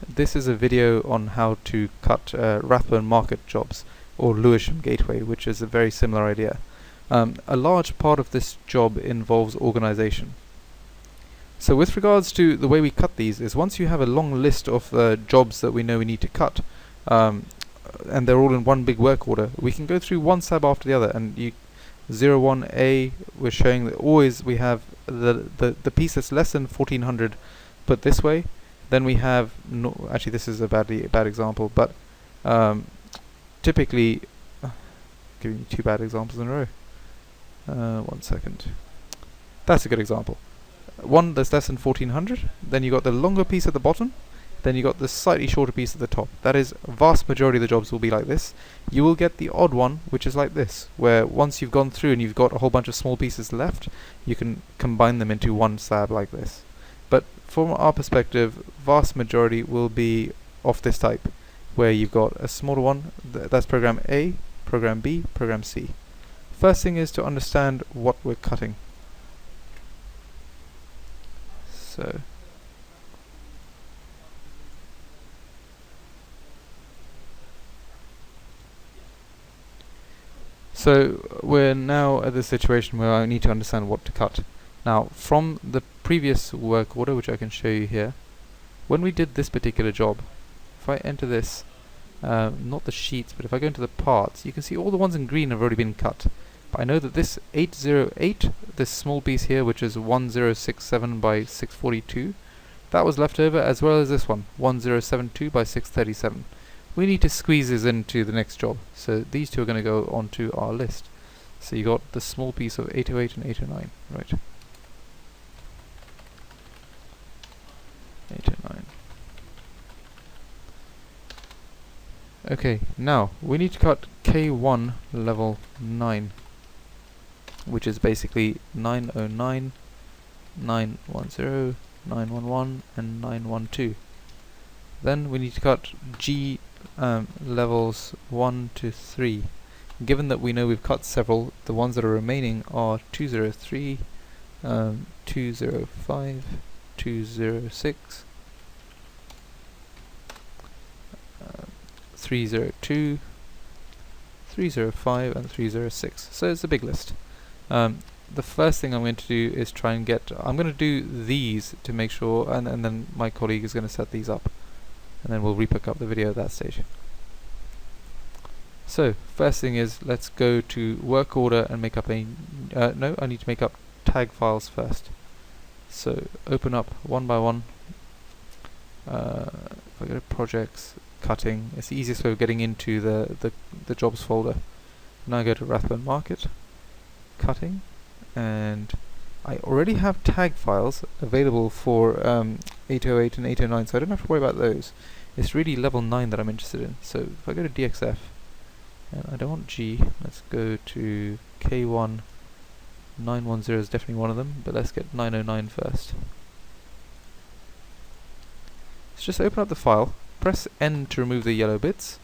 This is a video on how to cut Rathbone Market jobs, or Lewisham Gateway, which is a very similar idea. A large part of this job involves organization. So with regards to the way we cut these is once you have a long list of jobs that we know we need to cut, and they're all in one big work order, we can go through one sab after the other, and 01A, we're showing that always we have the piece that's less than 1400 put this way. Then we have, actually this is a bad example, but typically, giving you two bad examples in a row. 1 second. That's a good example. One that's less than 1400, then you got the longer piece at the bottom, then you got the slightly shorter piece at the top. That is, vast majority of the jobs will be like this. You will get the odd one, which is like this, where once you've gone through and you've got a whole bunch of small pieces left, you can combine them into one slab like this. But from our perspective, vast majority will be of this type, where you've got a smaller one, that's program A, program B, program C. First thing is to understand what we're cutting. So we're now at the situation where I need to understand what to cut. Now, from the previous work order, which I can show you here, when we did this particular job, if I enter this, not the sheets, but if I go into the parts, you can see all the ones in green have already been cut. But I know that this 808, this small piece here, which is 1067 by 642, that was left over, as well as this one, 1072 by 637. We need to squeeze this into the next job, so these two are going to go onto our list. So you got the small piece of 808 and 809, right? 809. Okay, now we need to cut K1 level 9, which is basically 909, 910, 911, and 912. Then we need to cut G levels 1 to 3. Given that we know we've cut several, the ones that are remaining are 203, 205, 206, 302, 305, and 306. So it's a big list. The first thing I'm going to do is try and I'm going to do these to make sure, and then my colleague is going to set these up, and then we'll repick up the video at that stage. So first thing is, let's go to work order and make up a no, I need to make up tag files first. So open up one by one. If I go to projects, cutting, it's the easiest way of getting into the jobs folder. Now I go to Rathbone Market, cutting, and I already have tag files available for 808 and 809, so I don't have to worry about those. It's really level 9 that I'm interested in. So if I go to DXF, and I don't want G, let's go to K1. 910 is definitely one of them, but let's get 909 first. Let's just open up the file, press N to remove the yellow bits.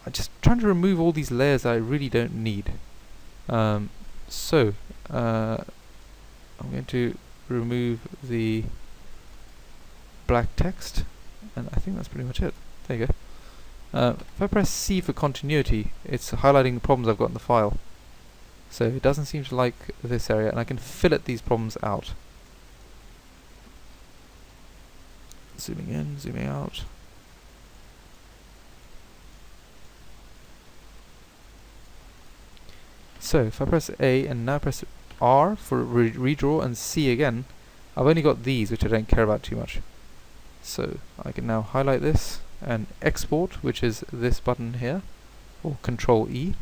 I'm just trying to remove all these layers that I really don't need. I'm going to remove the black text, and I think that's pretty much it. There you go. If I press C for continuity, it's highlighting the problems I've got in the file. So it doesn't seem to like this area, and I can fillet these problems out. Zooming in, zooming out. So if I press A and now press R for redraw and C again, I've only got these, which I don't care about too much. So I can now highlight this and export, which is this button here, or Control E.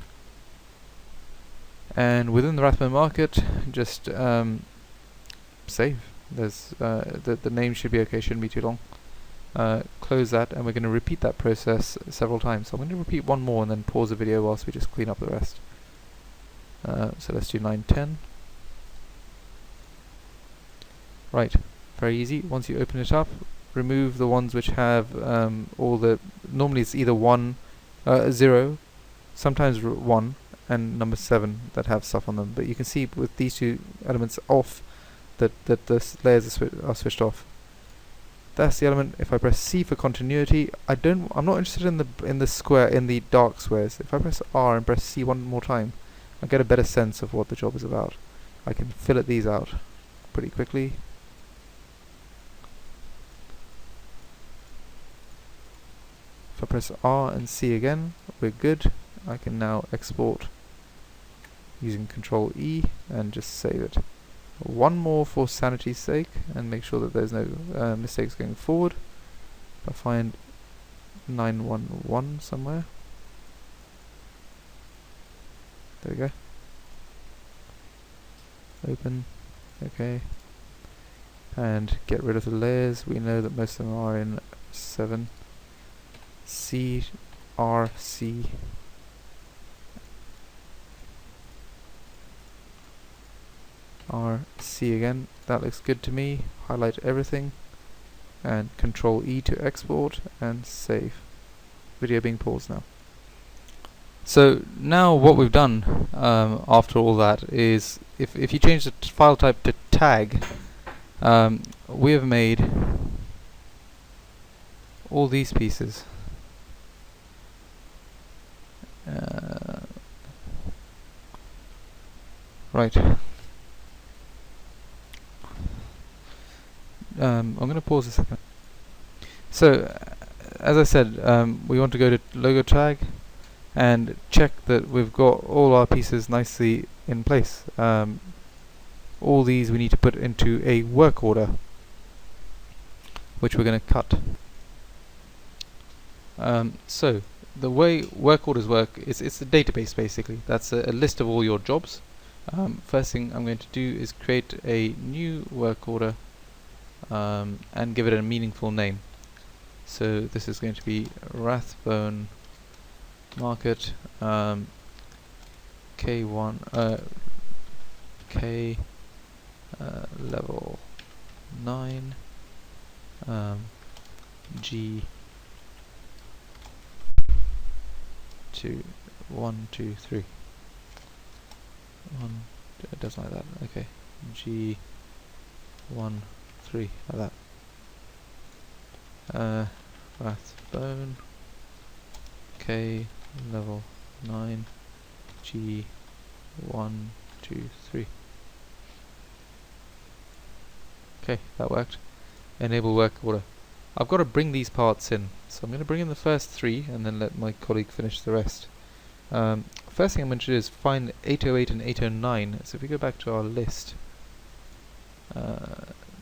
And within the Rathbone Market, just save. There's the name should be okay, shouldn't be too long. Close that, and we're going to repeat that process several times. So I'm going to repeat one more and then pause the video whilst we just clean up the rest. So let's do 910. Right, very easy. Once you open it up, remove the ones which have all the, normally it's either 1, 0, sometimes 1, and number 7 that have stuff on them. But you can see with these two elements off that the layers are switched off. that's the element. If I press C for continuity, I'm not interested in the square, in the dark squares. If I press R and press C one more time, I get a better sense of what the job is about. I can fillet these out pretty quickly. If I press R and C again, we're good. I can now export using Control E and just save it. One more for sanity's sake and make sure that there's no mistakes going forward. If I find 911 somewhere. There we go. Open. Okay. And get rid of the layers. We know that most of them are in 7. C, R, C. R, C again. That looks good to me. Highlight everything. And Control E to export and save. Video being paused now. So now what we've done after all that is, if you change the file type to tag, we have made all these pieces. Right. I'm going to pause a second. So, as I said, we want to go to Logottag and check that we've got all our pieces nicely in place. All these we need to put into a work order, which we're going to cut. So, the way work orders work is it's a database basically. That's a list of all your jobs. First thing I'm going to do is create a new work order and give it a meaningful name. So this is going to be Rathbone Market K1 K level 9 G 2 1 2 3 1 it does like that. Okay, G 1 3 like that. Rathbone K level 9 G 1 2 3. Okay, that worked. Enable work order. I've got to bring these parts in, so I'm going to bring in the first 3 and then let my colleague finish the rest. First thing I'm going to do is find 808 and 809. So if we go back to our list,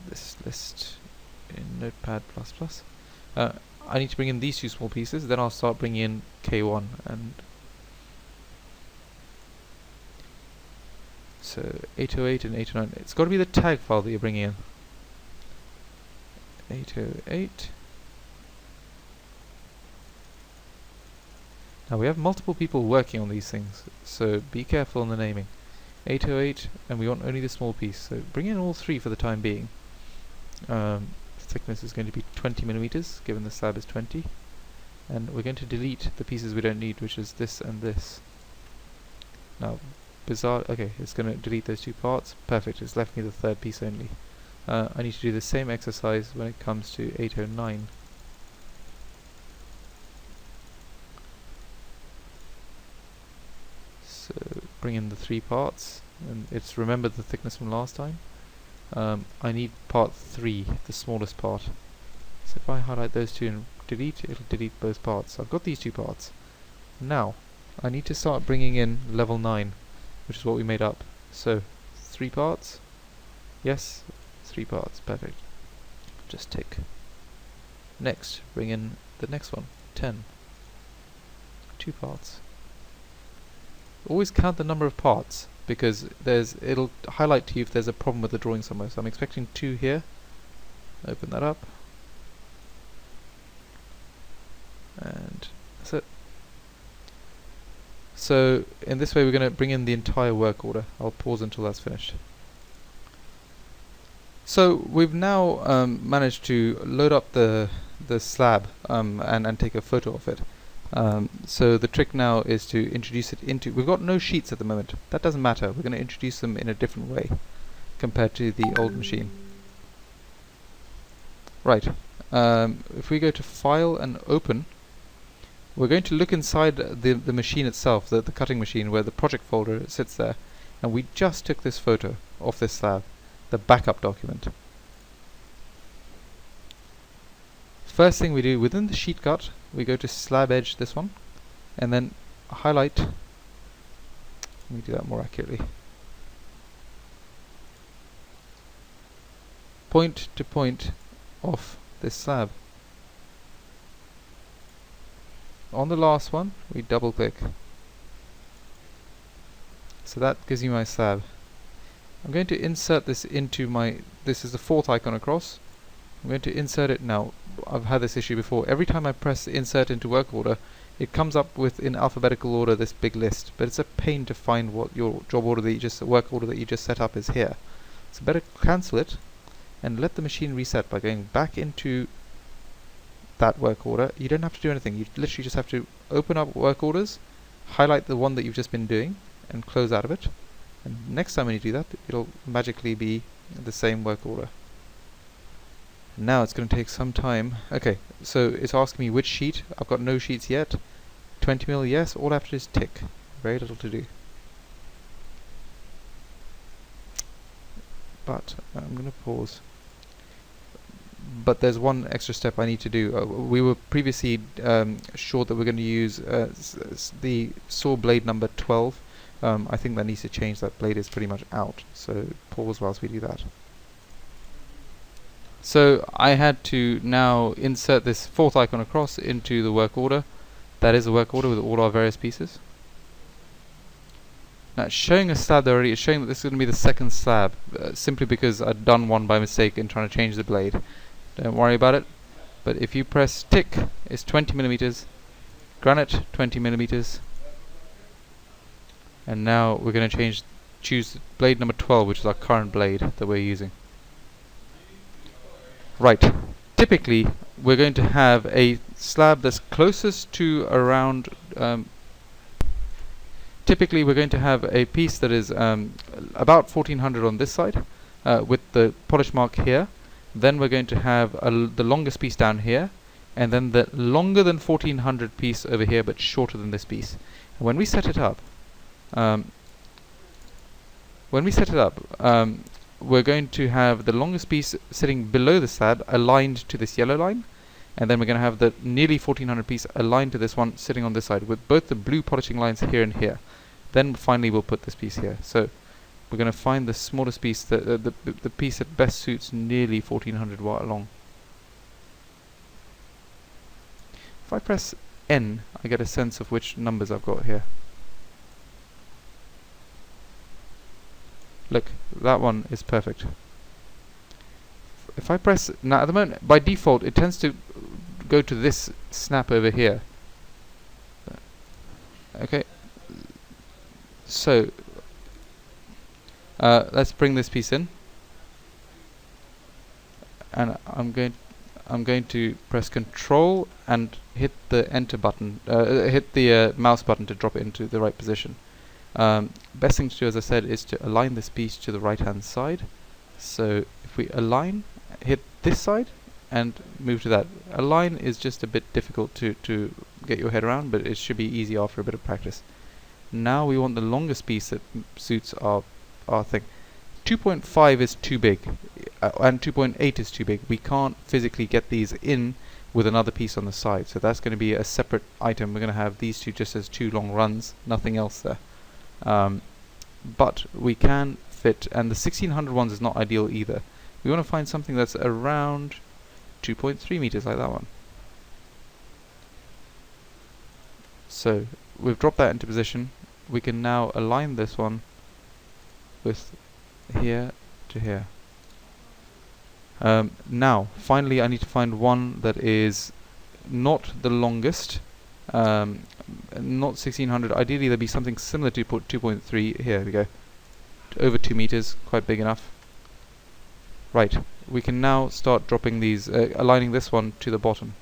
this list in Notepad++, I need to bring in these 2 small pieces, then I'll start bringing in K1. And so 808 and 809, it's got to be the tag file that you're bringing in. 808. Now we have multiple people working on these things, so be careful on the naming. 808, and we want only the small piece, so bring in all 3 for the time being. Thickness is going to be 20 millimeters, given the slab is 20, and we're going to delete the pieces we don't need, which is this and this. Now, bizarre. Okay, it's going to delete those 2 parts. Perfect. It's left me the 3rd piece only. I need to do the same exercise when it comes to 809. So bring in the 3 parts, and it's remembered the thickness from last time. I need part 3, the smallest part. So if I highlight those 2 and delete, it'll delete both parts. I've got these 2 parts. Now, I need to start bringing in level 9, which is what we made up. So, 3 parts. Yes, 3 parts. Perfect. Just tick. Next, bring in the next one. 10. 2 parts. Always count the number of parts, because it'll highlight to you if there's a problem with the drawing somewhere. So I'm expecting 2 here. Open that up. And that's it. So in this way we're going to bring in the entire work order. I'll pause until that's finished. So we've now managed to load up the slab and take a photo of it. So the trick now is to introduce it into... We've got no sheets at the moment. That doesn't matter. We're going to introduce them in a different way compared to the old machine. Right. if we go to File and Open, we're going to look inside the machine itself, the cutting machine, where the project folder sits there, and we just took this photo of this slab, the backup document. First thing we do, within the sheet cut, we go to slab edge, this one, and then highlight. Let me do that more accurately. Point to point of this slab. On the last one, we double click. So that gives you my slab. I'm going to insert this into this is the fourth icon across. I'm going to insert it now. I've had this issue before. Every time I press insert into work order, it comes up with, in alphabetical order, this big list, but it's a pain to find what your job order work order that you just set up is here. So better cancel it and let the machine reset by going back into that work order. You don't have to do anything. You literally just have to open up work orders, highlight the one that you've just been doing, and close out of it. And next time when you do that, it'll magically be the same work order. Now it's going to take some time. Okay, so it's asking me which sheet. I've got no sheets yet. 20mm, yes. All I have to do is tick. Very little to do. But I'm going to pause. But there's one extra step I need to do. We were previously sure that we're going to use the saw blade number 12. I think that needs to change. That blade is pretty much out. So pause whilst we do that. So I had to now insert this fourth icon across into the work order. That is a work order with all our various pieces. Now it's showing a slab there already. It's showing that this is going to be the second slab, simply because I'd done one by mistake in trying to change the blade. Don't worry about it. But if you press tick, it's 20mm, granite 20mm, and now we're going to choose blade number 12, which is our current blade that we're using. Right, typically we're going to have a slab that's closest to around, typically we're going to have a piece that is about 1400 on this side, with the polish mark here. Then we're going to have the longest piece down here, and then the longer than 1400 piece over here, but shorter than this piece. And when we set it up, we're going to have the longest piece sitting below the slab aligned to this yellow line, and then we're going to have the nearly 1400 piece aligned to this one sitting on this side with both the blue polishing lines here and here. Then finally we'll put this piece here. So we're going to find the smallest piece, the piece that best suits nearly 1400 watt long. If I press N, I get a sense of which numbers I've got here. Look, that one is perfect. If I press, now at the moment, by default, it tends to go to this snap over here. Okay. So, let's bring this piece in. And I'm going to press Control and hit the Enter button, hit the mouse button to drop it into the right position. Best thing to do, as I said, is to align this piece to the right hand side. So if we align, hit this side and move to that. Align is just a bit difficult to get your head around, but it should be easy after a bit of practice. Now we want the longest piece that suits our thing. 2.5 is too big, and 2.8 is too big. We can't physically get these in with another piece on the side, so that's going to be a separate item. We're going to have these two just as two long runs, nothing else there. But we can fit, and the 1600 ones is not ideal either. We want to find something that's around 2.3 meters like that one. So we've dropped that into position. We can now align this one with here to here. Now finally I need to find one that is not the longest, not 1600. Ideally there'd be something similar to 2.3. Here we go, over 2 meters, quite big enough. Right, we can now start dropping these, aligning this one to the bottom.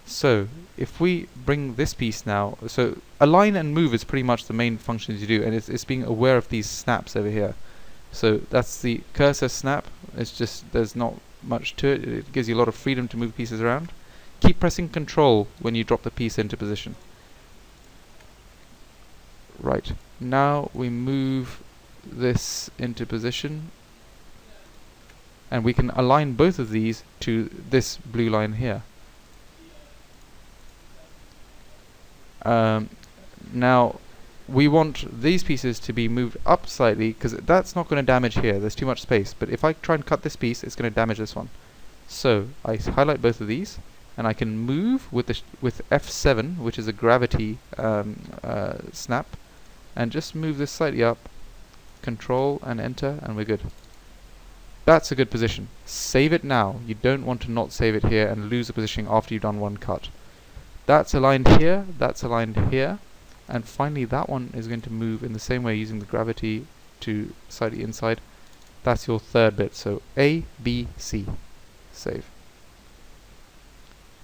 So if we bring this piece now, so align and move is pretty much the main functions you do, and it's being aware of these snaps over here. So that's the cursor snap. It's just, there's not much to it. It gives you a lot of freedom to move pieces around. Keep pressing Control when you drop the piece into position. Right, now we move this into position, and we can align both of these to this blue line here. Now we want these pieces to be moved up slightly, because that's not going to damage here, there's too much space. But if I try and cut this piece, it's going to damage this one. So I highlight both of these, and I can move with the with F7, which is a gravity snap, and just move this slightly up, Control and Enter, and we're good. That's a good position. Save it now. You don't want to not save it here and lose the positioning after you've done one cut. That's aligned here, that's aligned here, and finally that one is going to move in the same way using the gravity to slightly inside. That's your third bit, so A, B, C. Save.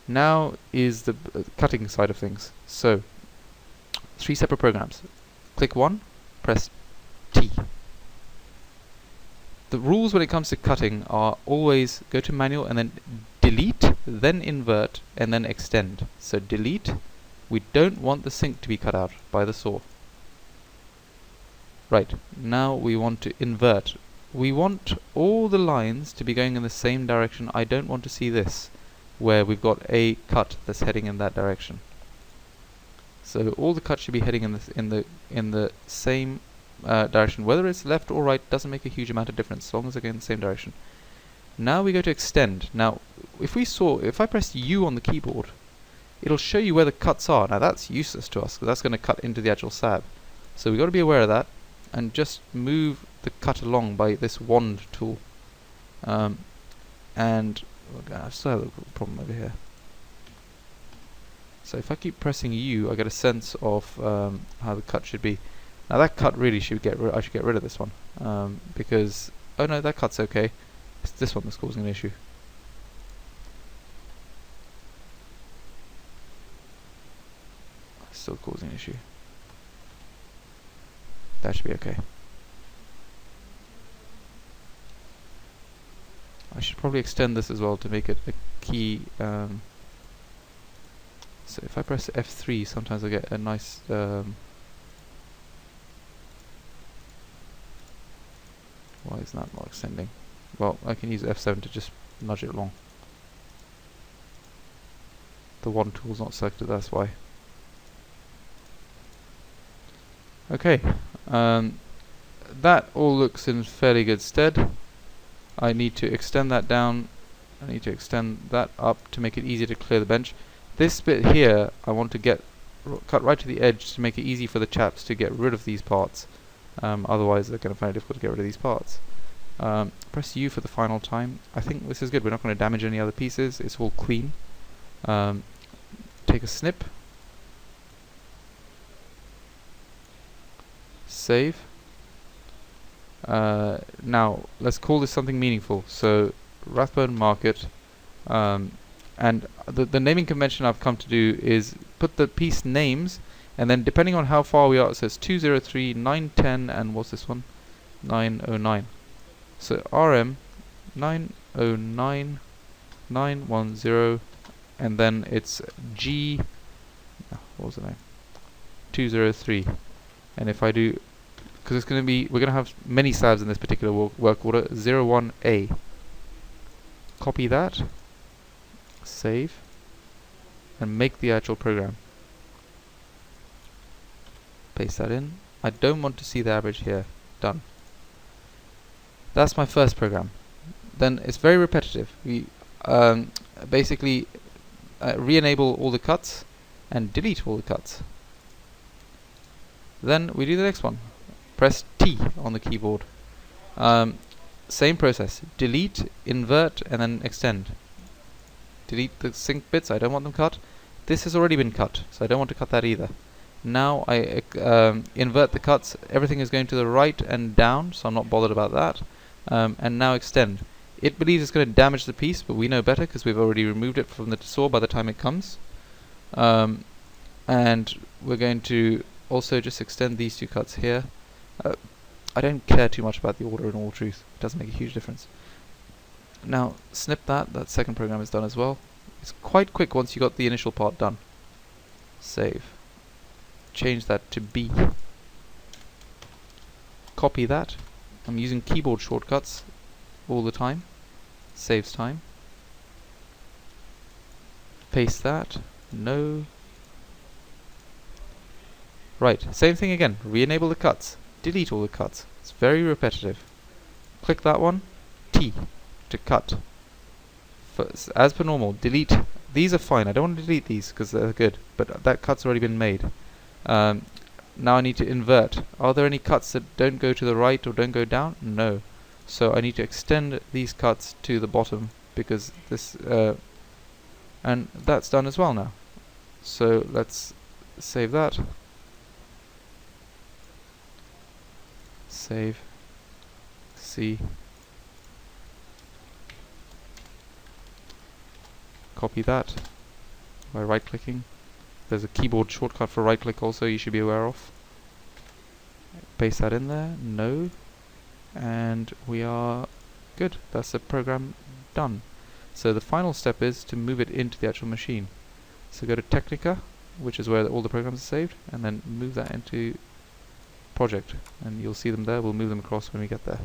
Now is the cutting side of things. So, 3 separate programs. Click one, press T. The rules when it comes to cutting are always go to manual and then delete, then invert, and then extend. So delete, we don't want the sink to be cut out by the saw. Right, now we want to invert. We want all the lines to be going in the same direction. I don't want to see this, where we've got a cut that's heading in that direction. So all the cuts should be heading in the same direction. Whether it's left or right doesn't make a huge amount of difference, as long as they're going in the same direction. Now we go to extend. Now, if I press U on the keyboard, it'll show you where the cuts are. Now that's useless to us, because that's going to cut into the actual slab. So we've got to be aware of that, and just move the cut along by this wand tool. And I still have a problem over here. So if I keep pressing U, I get a sense of how the cut should be. Now that cut really should I should get rid of this one, because oh no, that cut's okay. It's this one that's causing an issue. Still causing an issue. That should be okay. I should probably extend this as well to make it a key. So if I press F3, sometimes I get a nice. Why is that not extending? Well, I can use F7 to just nudge it along. The one tool's not selected, that's why. Okay, that all looks in fairly good stead. I need to extend that down. I need to extend that up to make it easier to clear the bench. This bit here, I want to get cut right to the edge to make it easy for the chaps to get rid of these parts. Otherwise they're going to find it difficult to get rid of these parts. Press U for the final time. I think this is good. We're not going to damage any other pieces. It's all clean. Take a snip. Save. Now let's call this something meaningful. So Rathbone Market, and the naming convention I've come to do is put the piece names, and then depending on how far we are, it says 203, 910, and what's this one? 909. So RM 909 910, and then it's G. What was the name? 203. And if I do, because it's going to be, we're going to have many slabs in this particular work order, 01A. Copy that, save, and make the actual program. Paste that in. I don't want to see the average here. Done. That's my first program. Then it's very repetitive. We basically re-enable all the cuts and delete all the cuts. Then we do the next one. Press T on the keyboard. Same process. Delete, invert, and then extend. Delete the sink bits. I don't want them cut. This has already been cut, so I don't want to cut that either. Now I invert the cuts. Everything is going to the right and down, so I'm not bothered about that. And now extend. It believes it's going to damage the piece, but we know better because we've already removed it from the saw by the time it comes. And we're going to also just extend these two cuts here. I don't care too much about the order in all truth. It doesn't make a huge difference. Now snip that. That second program is done as well. It's quite quick once you got the initial part done. Save. Change that to B. Copy that. I'm using keyboard shortcuts all the time. Saves time. Paste that. No. Right, same thing again. Re-enable the cuts. Delete all the cuts. It's very repetitive. Click that one. T to cut. As per normal, delete. These are fine. I don't want to delete these because they're good, but that cut's already been made. Now I need to invert. Are there any cuts that don't go to the right or don't go down? No. So I need to extend these cuts to the bottom because this and that's done as well now. So let's save that. Save. C. Copy that by right clicking. There's a keyboard shortcut for right click also you should be aware of. Paste that in there. No. And we are good. That's the program done. So the final step is to move it into the actual machine. So go to Technika, which is where all the programs are saved, and then move that into project, and you'll see them there. We'll move them across when we get there.